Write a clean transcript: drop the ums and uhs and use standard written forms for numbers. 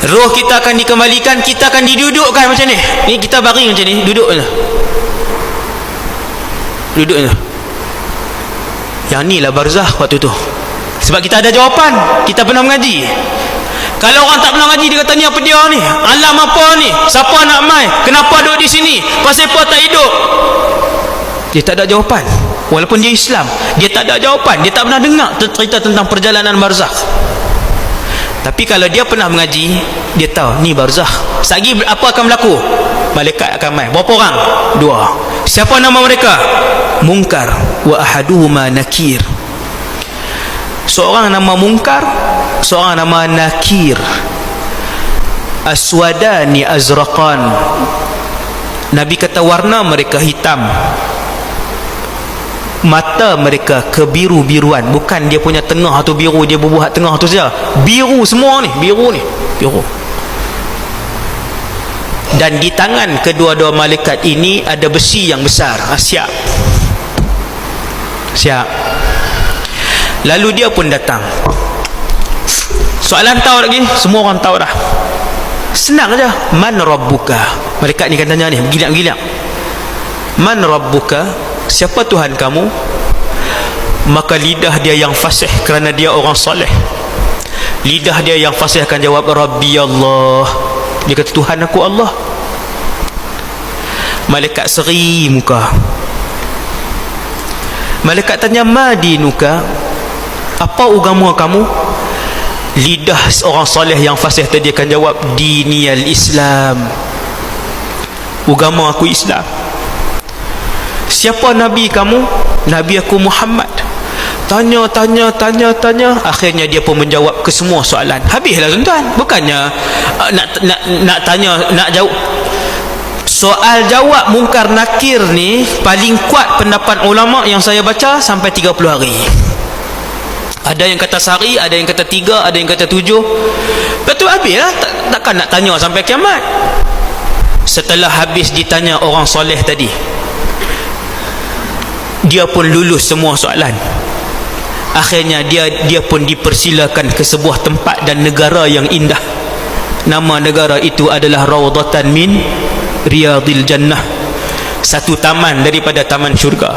Roh kita akan dikembalikan, kita akan didudukkan macam ni. Ni kita baring macam ni, duduk je. Duduk je. Yang ni lah barzakh waktu tu. Sebab kita ada jawapan, kita pernah mengaji. Kalau orang tak pernah ngaji, dia kata ni apa dia ni, alam apa ni, siapa nak mai, kenapa duduk di sini, pasal apa tak hidup. Dia tak ada jawapan. Walaupun dia Islam, dia tak ada jawapan. Dia tak pernah dengar cerita tentang perjalanan barzakh. Tapi kalau dia pernah mengaji, dia tahu ni barzakh. Sagi apa akan berlaku? Malaikat akan mai. Berapa orang? 2. Siapa nama mereka? Munkar wa ahaduhuma nakir. Seorang nama Munkar, seorang nama Nakir. Aswadani azraqan. Nabi kata warna mereka hitam, mata mereka kebiru-biruan. Bukan dia punya tengah tu biru, dia berbuat tengah tu saja. Biru semua ni, biru ni, biru. Dan di tangan kedua-dua malaikat ini ada besi yang besar. Siap. Siap. Lalu dia pun datang. Soalan tahu lagi, semua orang tahu dah. Senang saja. Man rabbuka? Malaikat ni kan tanya ni, gilak-gilak. Man rabbuka? Siapa Tuhan kamu? Maka lidah dia yang fasih, kerana dia orang soleh. Lidah dia yang fasih akan jawab Rabbi Allah. Dia kata Tuhan aku Allah. Malaikat seri muka. Malaikat tanya madinuka? Apa agama kamu? Lidah orang soleh yang fasih tadi akan jawab diniyal Islam. Agama aku Islam. Siapa Nabi kamu? Nabi aku Muhammad. Tanya. Akhirnya dia pun menjawab ke semua soalan. Habislah tuan-tuan. Bukannya nak tanya, nak jawab. Soal jawab Munkar Nakir ni paling kuat pendapat ulama yang saya baca sampai 30 hari. Ada yang kata sehari, ada yang kata 3, ada yang kata 7. Lepas tu habislah. Takkan nak tanya sampai kiamat. Setelah habis ditanya orang soleh tadi, dia pun lulus semua soalan. Akhirnya dia pun dipersilakan ke sebuah tempat dan negara yang indah. Nama negara itu adalah Raudhatan min Riyadil Jannah. Satu taman daripada taman syurga.